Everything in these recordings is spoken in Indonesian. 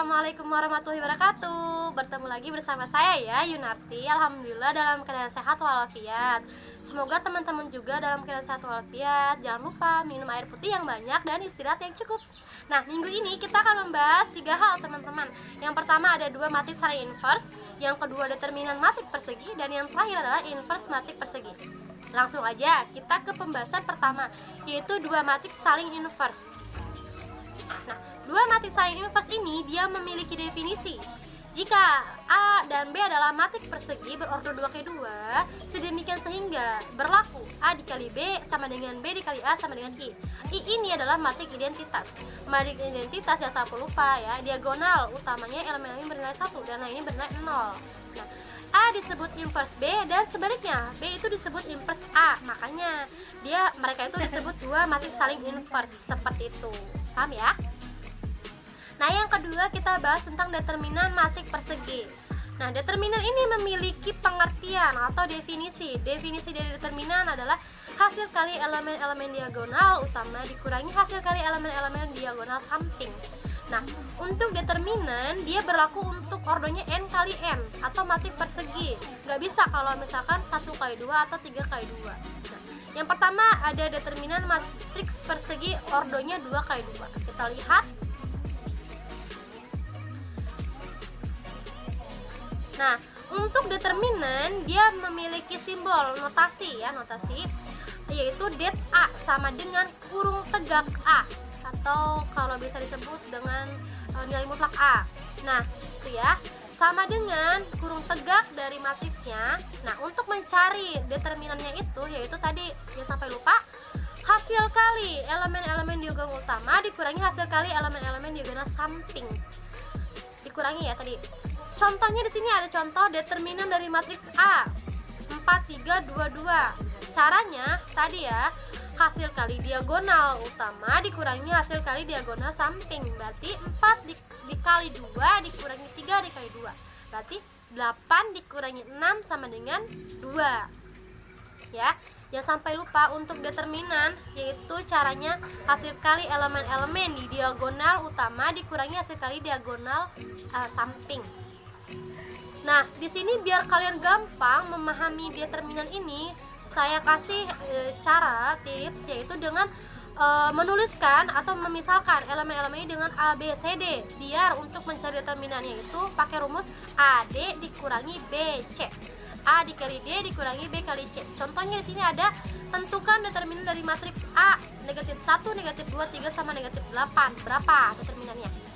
Assalamualaikum warahmatullahi wabarakatuh. Bertemu lagi bersama saya ya, Yunarti. Alhamdulillah dalam keadaan sehat walafiat. Semoga teman-teman juga dalam keadaan sehat walafiat. Jangan lupa minum air putih yang banyak dan istirahat yang cukup. Nah, minggu ini kita akan membahas 3 hal, teman-teman. Yang pertama ada 2 matrik saling inverse, yang kedua determinan matrik persegi, dan yang terakhir adalah inverse matrik persegi. Langsung aja kita ke pembahasan pertama, yaitu 2 matrik saling inverse. Nah, 2 matrik saling inverse ini dia memiliki definisi. Jika A dan B adalah matrik persegi berordo 2x2, sedemikian sehingga berlaku A dikali B sama dengan B dikali A sama dengan I. I ini adalah matrik identitas. Matrik identitas yang tak perlu lupa ya, diagonal utamanya elemen-elemen bernilai 1 dan lainnya bernilai 0. Nah, A disebut inverse B dan sebaliknya B itu disebut inverse A. Makanya mereka itu disebut 2 matrik saling inverse seperti itu. Paham ya? Nah, yang kedua kita bahas tentang determinan matrik persegi. Nah, determinan ini memiliki pengertian atau definisi. Definisi dari determinan adalah hasil kali elemen-elemen diagonal utama dikurangi hasil kali elemen-elemen diagonal samping. Nah, untuk determinan dia berlaku untuk ordonya n kali n atau matrik persegi. Nggak bisa kalau misalkan 1 kali 2 atau 3 kali 2. Nah, yang pertama ada determinan matriks persegi ordonya 2 kali 2. Kita lihat. Nah, untuk determinan dia memiliki simbol notasi yaitu det A sama dengan kurung tegak A atau kalau bisa disebut dengan nilai mutlak A. Nah, itu ya, sama dengan kurung tegak dari matriksnya. Nah, untuk mencari determinannya itu yaitu tadi yang sampai lupa, hasil kali elemen-elemen diagonal utama dikurangi hasil kali elemen-elemen diagonal samping. Dikurangi ya tadi. Contohnya di sini ada contoh determinan dari matriks A 4, 3, 2, 2. Caranya tadi ya, hasil kali diagonal utama dikurangi hasil kali diagonal samping. Berarti 4 dikali 2 dikurangi 3 dikali 2. Berarti 8 dikurangi 6 sama dengan 2. Ya, jangan sampai lupa untuk determinan, yaitu caranya hasil kali elemen-elemen di diagonal utama dikurangi hasil kali diagonal samping. Nah, di sini biar kalian gampang memahami determinan ini, saya kasih cara tips yaitu dengan menuliskan atau memisalkan elemen-elemen ini dengan A, B, C, D. Biar untuk mencari determinannya itu pakai rumus AD dikurangi BC. A dikali D dikurangi B kali C. Contohnya di sini ada tentukan determinan dari matriks A negatif 1, negatif 2, 3 sama negatif 8. Berapa determinannya?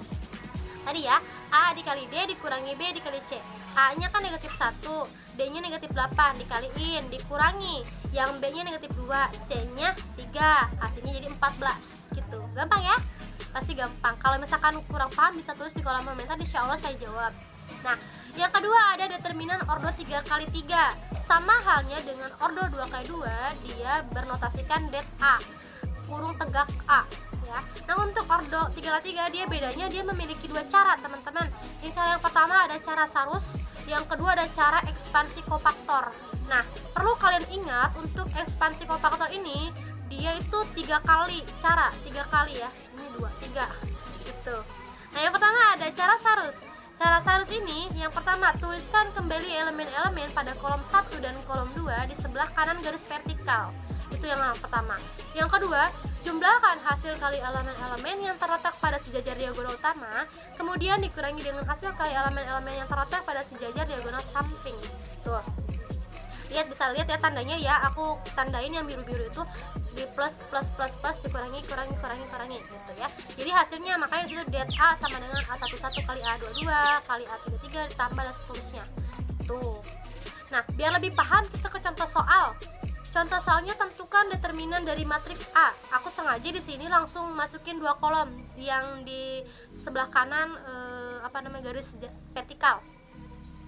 Tadi ya, A dikali D dikurangi B dikali C. A-nya kan negatif 1, D-nya negatif 8, dikaliin, dikurangi. Yang B-nya negatif 2, C-nya 3, hasilnya jadi 14. Gitu, gampang ya? Pasti gampang. Kalau misalkan kurang paham bisa tulis di kolom komentar, insya Allah saya jawab. Nah, yang kedua ada determinan ordo 3 kali 3. Sama halnya dengan ordo 2 kali 2, dia bernotasikan det A, kurung tegak A ya. Nah, untuk ordo 3 kali 3 dia bedanya dia memiliki 2 cara, teman-teman. Yang cara yang pertama ada cara Sarus, yang kedua ada cara ekspansi kofaktor. Nah, perlu kalian ingat untuk ekspansi kofaktor ini dia itu 3 kali cara, 3 kali ya. Ini 2, 3 gitu. Nah, yang pertama ada cara Sarus. Cara Sarus ini yang pertama, tuliskan kembali elemen-elemen pada kolom 1 dan kolom 2 di sebelah kanan garis vertikal. Itu yang pertama. Yang kedua, jumlahkan hasil kali elemen-elemen yang terletak pada sejajar diagonal utama, kemudian dikurangi dengan hasil kali elemen-elemen yang terletak pada sejajar diagonal samping. Tuh. Bisa lihat ya tandanya ya, aku tandain yang biru-biru itu di plus dikurangi gitu ya. Jadi hasilnya makanya itu det A sama dengan A11 kali A22 kali A33 ditambah dan seterusnya. Tuh. Nah, biar lebih paham kita ke contoh soal. Contoh soalnya tentukan determinan dari matriks A. Aku sengaja di sini langsung masukin 2 kolom yang di sebelah kanan garis vertikal.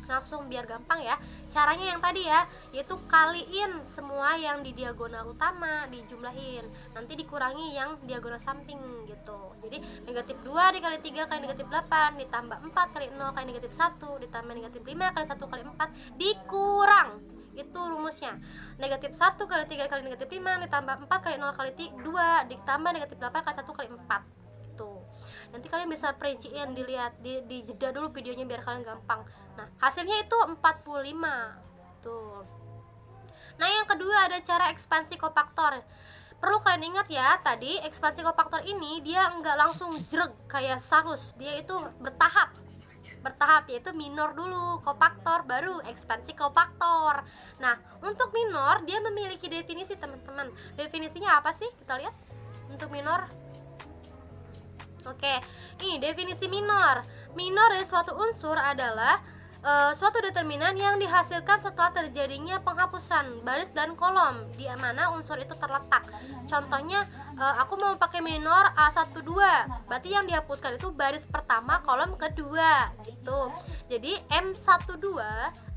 Langsung biar gampang ya. Caranya yang tadi ya, yaitu kaliin semua yang di diagonal utama dijumlahin. Nanti dikurangi yang diagonal samping gitu. Jadi negatif 2 dikali 3 kali negatif 8 ditambah 4 kali 0 kali negatif 1 ditambah negatif 5 kali 1 kali 4 dikurang. Itu rumusnya. Negatif 1 kali 3 kali negatif 5 ditambah 4 kali 0 kali 2 ditambah negatif 8 kali 1 kali 4. Tuh. Nanti kalian bisa perinciin, dilihat di jeda dulu videonya biar kalian gampang. Nah, hasilnya itu 45. Tuh. Nah, yang kedua ada cara ekspansi kofaktor. Perlu kalian ingat ya, tadi ekspansi kofaktor ini dia nggak langsung jreg kayak sarus, dia itu bertahap, yaitu minor dulu kofaktor, baru ekspansi kofaktor. Nah, untuk minor dia memiliki definisi, teman-teman. Definisinya apa sih? Kita lihat untuk minor. Oke, ini definisi minor. Minor dari suatu unsur adalah suatu determinan yang dihasilkan setelah terjadinya penghapusan baris dan kolom di mana unsur itu terletak. Contohnya, aku mau pakai minor A12, berarti yang dihapuskan itu baris pertama kolom kedua gitu. Jadi M12,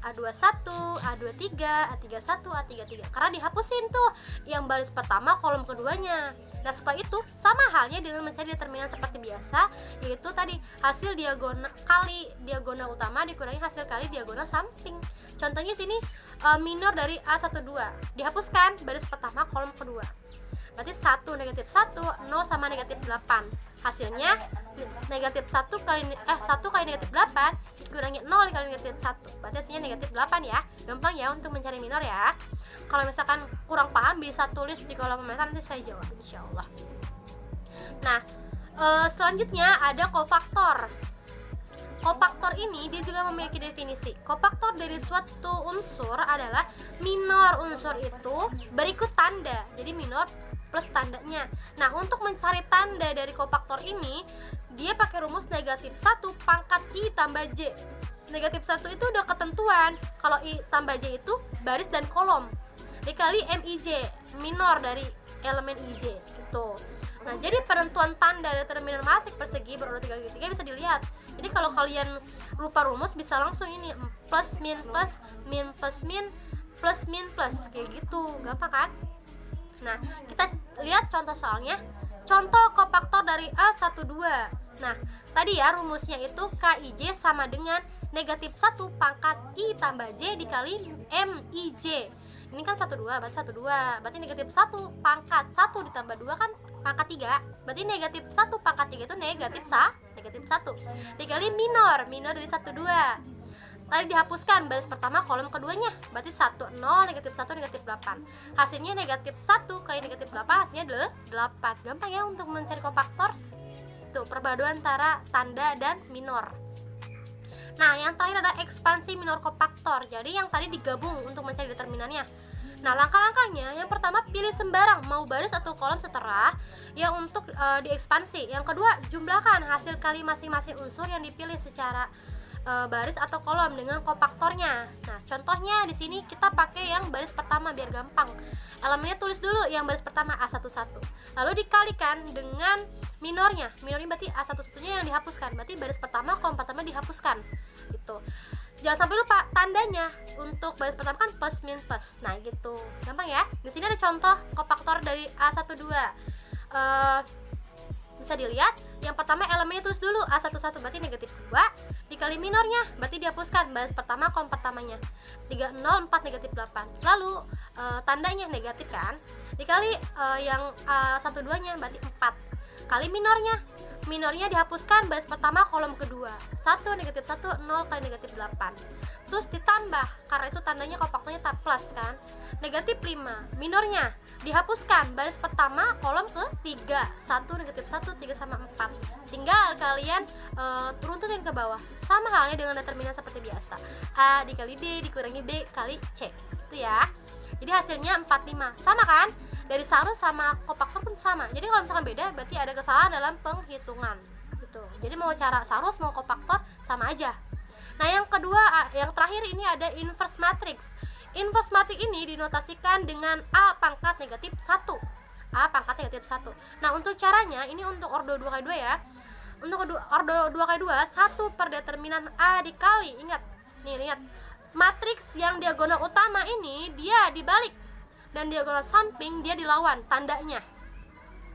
A21, A23, A31, A33, karena dihapusin tuh yang baris pertama kolom keduanya. Nah, setelah itu sama halnya dengan mencari determinan seperti biasa, yaitu tadi hasil diagonal kali diagonal utama dikurangi hasil kali diagonal samping. Contohnya sini minor dari A12 dihapuskan baris pertama kolom kedua. Berarti 1 negatif 1, 0 sama negatif 8. Hasilnya negatif 1 kali negatif 8 dikurangi 0 kali negatif 1. Berarti hasilnya negatif 8 ya. Gampang ya untuk mencari minor ya. Kalau misalkan kurang paham bisa tulis di kolom komentar, nanti saya jawab insyaallah. Nah, selanjutnya ada kofaktor. Kofaktor ini dia juga memiliki definisi. Kofaktor dari suatu unsur adalah minor unsur itu berikut tanda. Jadi minor plus tandanya. Nah, untuk mencari tanda dari kofaktor ini, dia pakai rumus negatif 1 pangkat I tambah J. Negatif 1 itu udah ketentuan. Kalau I tambah J itu baris dan kolom, dikali MIJ, minor dari elemen IJ gitu. Nah, jadi penentuan tanda determinan matrik persegi berurut 3x3 bisa dilihat. Jadi kalau kalian lupa rumus bisa langsung ini plus min plus, min plus min, plus min plus, kayak gitu. Gampang kan? Nah, kita lihat contoh soalnya. Contoh kofaktor dari A12. Nah, tadi ya rumusnya itu KIJ sama dengan negatif 1 pangkat I tambah J dikali MIJ. Ini kan 12, berarti 12. Berarti negatif 1 pangkat 1 ditambah 2 kan pangkat 3. Berarti negatif 1 pangkat 3 itu negatif 1 dikali minor dari 12. Tadi dihapuskan baris pertama kolom keduanya, berarti 1, 0, negatif 1, negatif 8. Hasilnya negatif 1 kali negatif 8, hasilnya 8. Gampang ya untuk mencari kofaktor. Tuh, perpaduan antara tanda dan minor. Nah, yang terakhir ada ekspansi minor kofaktor. Jadi yang tadi digabung untuk mencari determinannya. Nah, langkah-langkahnya, yang pertama pilih sembarang mau baris atau kolom seterah yang untuk diekspansi. Yang kedua, jumlahkan hasil kali masing-masing unsur yang dipilih secara baris atau kolom dengan kofaktornya. Nah, contohnya di sini kita pakai yang baris pertama biar gampang. Elemennya tulis dulu yang baris pertama A11. Lalu dikalikan dengan minornya. Minornya berarti A11-nya yang dihapuskan. Berarti baris pertama kolom pertama dihapuskan. Gitu. Jangan sampai lupa tandanya. Untuk baris pertama kan plus min plus. Nah, gitu. Gampang ya. Di sini ada contoh kofaktor dari A12. Bisa dilihat, yang pertama elemennya tulis dulu A11 berarti negatif 2 dikali minornya, berarti dihapuskan baris pertama kolom pertamanya 3, 0, 4, negatif 8. Lalu tandanya negatif kan, dikali yang A12 nya berarti 4 kali minornya dihapuskan baris pertama kolom kedua 1, negatif 1, 0 kali negatif 8. Terus ditambah, karena itu tandanya kofaktornya tak plus kan, negatif 5, minornya dihapuskan baris pertama kolom ketiga 1, negatif 1, 3 sama 4. Tinggal kalian turunin ke bawah. Sama halnya dengan determinan seperti biasa, A dikali D dikurangi B kali C gitu ya. Jadi hasilnya 45. Sama kan? Dari sarus sama kofaktor pun sama. Jadi kalau misalkan beda berarti ada kesalahan dalam penghitungan gitu. Jadi mau cara sarus mau kofaktor sama aja. Nah, yang kedua, yang terakhir ini ada inverse matrix. Inverse matrix ini dinotasikan dengan A pangkat negatif 1. A pangkat negatif 1. Nah, untuk caranya ini untuk ordo 2x2 ya. Untuk ordo 2x2, 1 per determinan A dikali, ingat. Nih, lihat. Matriks yang diagonal utama ini dia dibalik dan diagonal samping dia dilawan tandanya.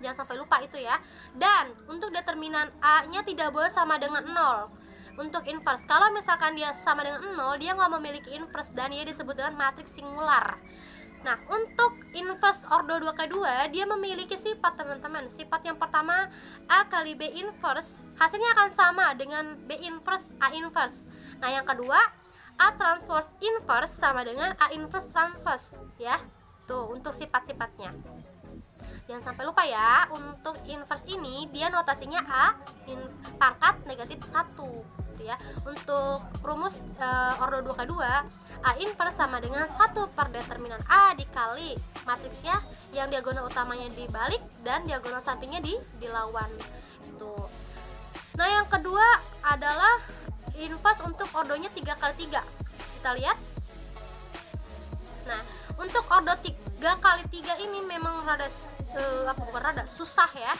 Jangan sampai lupa itu ya. Dan untuk determinan A-nya tidak boleh sama dengan 0. Untuk inverse, kalau misalkan dia sama dengan 0, dia nggak memiliki inverse dan dia disebut dengan matriks singular. Nah, untuk inverse ordo 2x2 dia memiliki sifat, teman-teman. Sifat yang pertama, A kali B inverse hasilnya akan sama dengan B inverse A inverse. Nah, yang kedua, A transpose inverse sama dengan A inverse transpose, ya. Tuh, untuk sifat-sifatnya. Jangan sampai lupa ya, untuk inverse ini dia notasinya A pangkat negatif 1, gitu ya. Untuk rumus ordo 2x2, A inverse sama dengan 1 per determinan A dikali matriksnya yang diagonal utamanya dibalik dan diagonal sampingnya dilawan. Itu. Nah, yang kedua adalah inverse untuk ordonya 3x3. Kita lihat. Nah, untuk ordo 3x3 ini memang rada susah ya.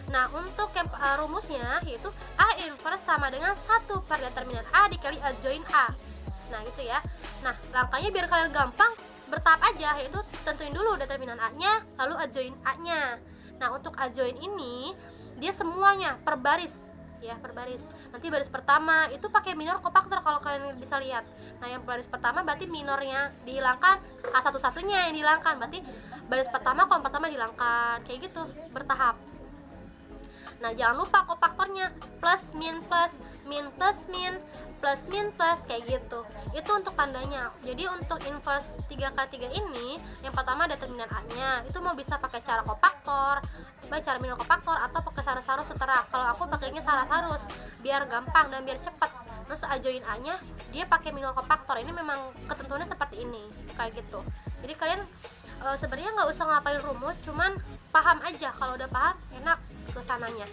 Nah, untuk yang rumusnya yaitu A inverse sama dengan 1 per determinan A dikali A join A. Nah, gitu ya. Nah, langkahnya biar kalian gampang, bertahap aja, yaitu tentuin dulu determinan A-nya, lalu A join A-nya. Nah, untuk A join ini dia semuanya per baris, ya, per baris. Nanti baris pertama itu pakai minor kopaktor kalau kalian bisa lihat. Nah, yang baris pertama berarti minornya dihilangkan, A satu-satunya yang dihilangkan, berarti baris pertama kolom pertama dihilangkan, kayak gitu, bertahap. Nah, jangan lupa kopaktornya plus min plus min plus min plus min plus, kayak gitu. Itu untuk tandanya. Jadi untuk inverse 3x3 ini yang pertama determinan A-nya itu mau bisa pakai cara kopaktor, baik cara minor kopaktor atau pakai sarus-sarus setara. Kalau aku pakainya sarus-sarus biar gampang dan biar cepat. Terus A join A-nya dia pakai minor kopaktor. Ini memang ketentuannya seperti ini, kayak gitu. Jadi kalian sebenarnya nggak usah ngapain rumus, cuman paham aja. Kalau udah paham enak kesananya.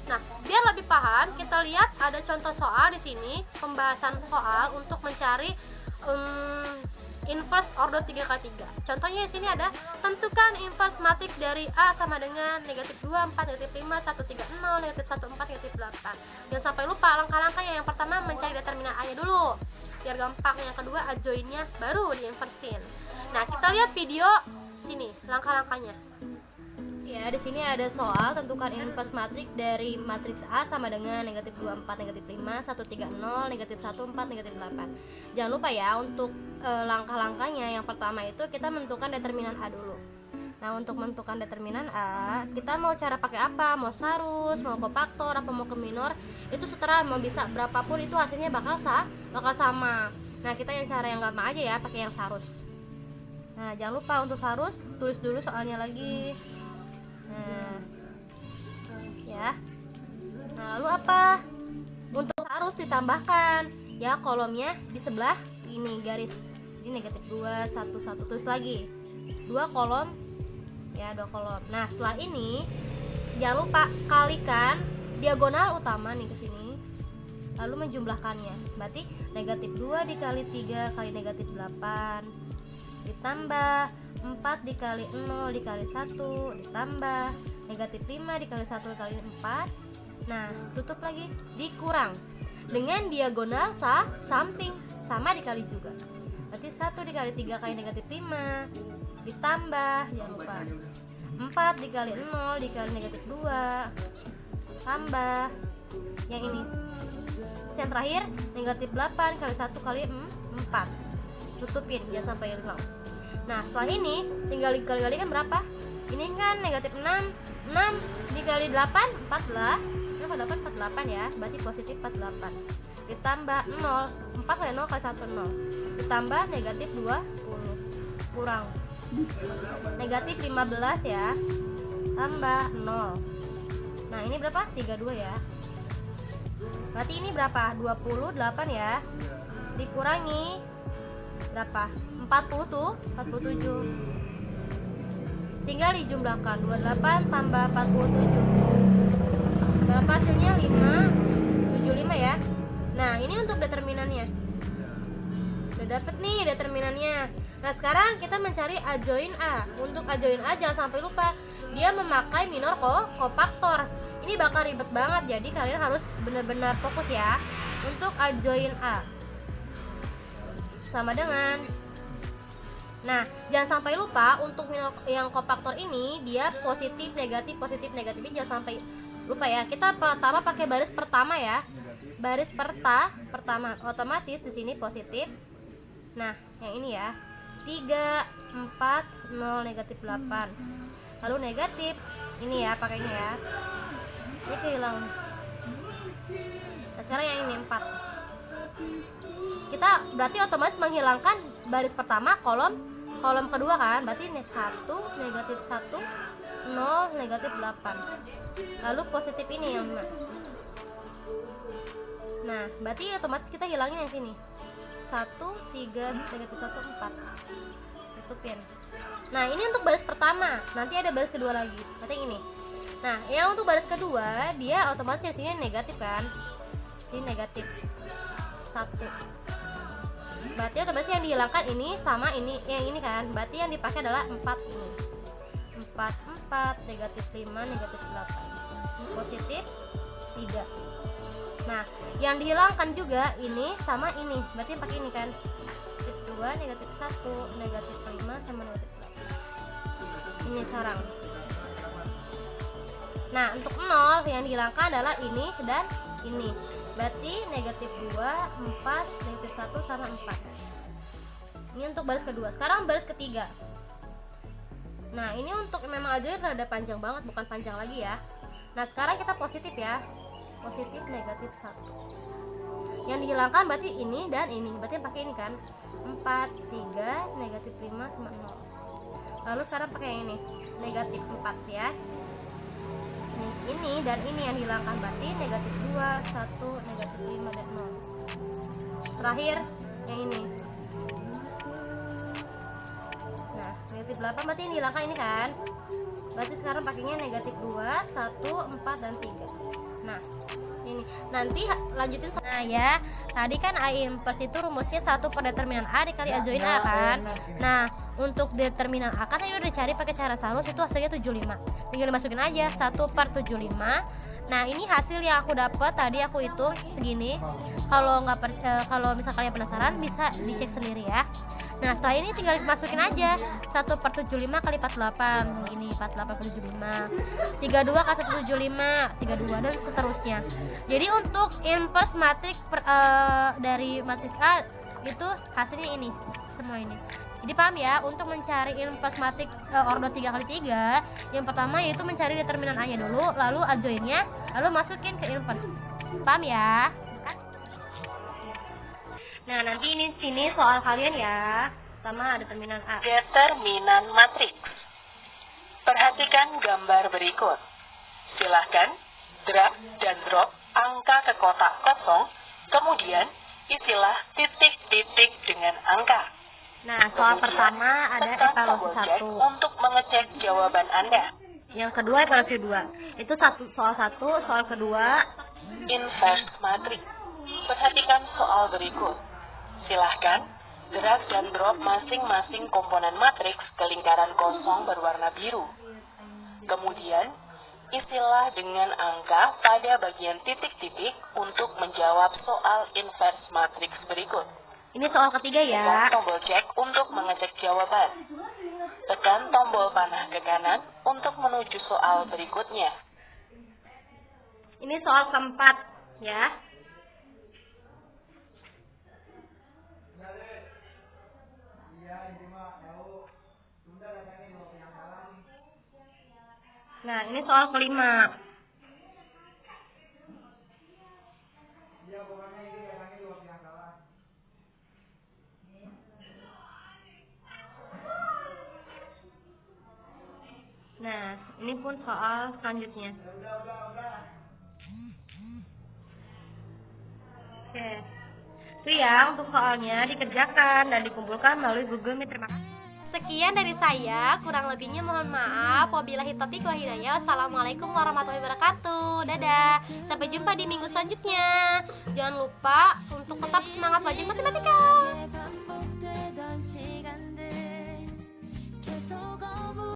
Nah, biar lebih paham, kita lihat ada contoh soal di sini, pembahasan soal untuk mencari inverse ordo 3x3. Contohnya di sini ada tentukan inverse matriks dari A sama dengan negatif 2, 4, negatif 5, 1, 3, 0, negatif 1, 4, negatif 8. Jangan sampai lupa langkah-langkahnya. Yang pertama mencari determinan A-nya dulu, biar gampang. Yang kedua A join-nya, baru diinversin. Nah, kita lihat video sini langkah-langkahnya. Ya, di sini ada soal tentukan inverse matriks dari matriks A sama dengan negatif 2, 4, negatif 5, 1, 3, 0, negatif 1, 4, negatif 8. Jangan lupa ya, untuk langkah-langkahnya yang pertama itu kita menentukan determinan A dulu. Nah, untuk menentukan determinan A, kita mau cara pakai apa? Mau sarus, mau kopaktor, apa mau ke minor, itu setara, mau bisa berapapun itu hasilnya bakal sama. Nah, kita yang cara yang gampang aja ya, pakai yang sarus. Nah, jangan lupa untuk sarus, tulis dulu soalnya lagi. Nah, ya. Nah, lalu apa? Untuk sarus ditambahkan ya kolomnya di sebelah ini garis. Ini negatif 2, 1, 1, tulis lagi. 2 kolom. Ya, 2 kolom. Nah, setelah ini jangan lupa kalikan diagonal utama nih ke sini. Lalu menjumlahkannya. Berarti negatif 2 dikali 3 kali negatif 8 ditambah 4 dikali 0 dikali 1 ditambah negatif 5 dikali 1 kali 4. Nah, tutup lagi, dikurang dengan diagonal samping sama dikali juga. Berarti 1 dikali 3 kali negatif 5 ditambah, jangan lupa, 4 dikali 0 dikali negatif 2 tambah yang ini. Yang terakhir negatif 8 kali 1 kali 4. Tutupin, jangan sampai hilang. Nah, setelah ini tinggal dikali-kalikan berapa? Ini kan negatif 6 dikali 8 14. Ini 48 ya, berarti positif 48. Ditambah 0, 4 kali 0 kali 1 0. Ditambah negatif 20. Kurang negatif 15 ya. Tambah 0. Nah, ini berapa? 32 ya. Berarti ini berapa? 28 ya. Dikurangi berapa? 40 tuh, 47. Tinggal dijumlahkan 28 tambah 47. Berapa hasilnya? 75 ya. Nah, ini untuk determinannya. Udah dapet nih determinannya. Nah, sekarang kita mencari A join A. Untuk A join A jangan sampai lupa dia memakai minor kopaktor. Ini bakal ribet banget, jadi kalian harus benar-benar fokus ya. Untuk A join A sama dengan, nah, jangan sampai lupa untuk minor yang kopaktor ini dia positif negatif ini jangan sampai lupa ya. Kita pertama pakai baris pertama ya. Baris pertama otomatis di sini positif. Nah, yang ini ya. 3 4, 0, negatif 8. Lalu negatif, ini ya pakainya ya. Ini kehilang. Nah, sekarang yang ini 4. Kita berarti otomatis menghilangkan baris pertama, kolom kedua kan. Berarti ini 1, negatif 1, 0, negatif 8. Lalu positif ini yang 5. Nah, berarti otomatis kita hilangin yang sini. 1, 3, negatif 1, 4. Tutupin. Nah, ini untuk baris pertama. Nanti ada baris kedua lagi. Berarti ini. Nah, yang untuk baris kedua, dia otomatis di sini negatif kan? Ini negatif 1. Berarti otomatis yang dihilangkan ini sama ini, yang ini kan. Berarti yang dipakai adalah 4 ini. 4, 4, negatif 5, negatif 8. Ini positif 3. Nah, yang dihilangkan juga ini sama ini. Berarti pakai ini kan. Negatif 2, negatif 1, negatif 5 sama negatif 8. Ini sarang. Nah, untuk 0 yang dihilangkan adalah ini dan ini. Berarti negatif 2, 4, negatif 1 sama 4. Ini untuk baris kedua. Sekarang baris ketiga. Nah, ini untuk memang aja rada panjang banget, bukan panjang lagi ya. Nah, sekarang kita positif ya. Positif negatif 1. Yang dihilangkan berarti ini dan ini. Berarti pakai ini kan. 4, 3, negatif 5 sama 0. Lalu sekarang pakai yang ini. Negatif 4 ya. Ini dan ini yang dihilangkan, berarti negatif 2, 1, negatif 5 dan 0. Terakhir yang ini. Nah, negatif 8 berarti yang dihilangkan ini kan. Berarti sekarang pakainya negatif 2, 1, 4 dan 3. Nah, ini nanti lanjutin. Nah ya, tadi kan A inverse itu rumusnya 1 per determinan A dikali A join A kan. Nah, untuk determinan A kan ini udah dicari pakai cara salus, itu hasilnya 75. Tinggal dimasukin aja 1 per 75. Nah, ini hasil yang aku dapat tadi, aku hitung segini. Kalau misal kalian penasaran bisa dicek sendiri ya. Nah, setelah ini tinggal masukin aja 1 per 75 kali 48. Ini 48 per 75. 32 kali 175, 32 dan seterusnya. Jadi untuk inverse matrik dari matrik A itu hasilnya ini, semua ini. Jadi paham ya, untuk mencari inverse matrik ordo 3x3, yang pertama yaitu mencari determinan A nya dulu, lalu adjoinnya, lalu masukin ke inverse. Paham ya? Nah, nanti ini sini soal kalian ya, sama determinan A. Determinan matriks. Perhatikan gambar berikut. Silahkan drag dan drop angka ke kotak kosong, kemudian isilah titik-titik dengan angka. Nah, soal pertama ada Tekan evaluasi tombol cek 1. untuk mengecek jawaban Anda. Yang kedua evaluasi 2. Itu soal 1, soal kedua. Inverse matriks. Perhatikan soal berikut. Silahkan drag dan drop masing-masing komponen matriks ke lingkaran kosong berwarna biru. Kemudian, isilah dengan angka pada bagian titik-titik untuk menjawab soal inverse matriks berikut. Ini soal ketiga ya. Tekan tombol cek untuk mengecek jawaban. Tekan tombol panah ke kanan untuk menuju soal berikutnya. Ini soal keempat ya. Nah, ini soal kelima. Nah, ini pun soal selanjutnya. Oke. Itu ya untuk soalnya dikerjakan dan dikumpulkan melalui Google Meet. Terima kasih. Sekian dari saya, kurang lebihnya mohon maaf. Wabillahi taufiq wa hidayah. Wassalamualaikum warahmatullahi wabarakatuh. Dadah. Sampai jumpa di minggu selanjutnya. Jangan lupa untuk tetap semangat belajar matematika.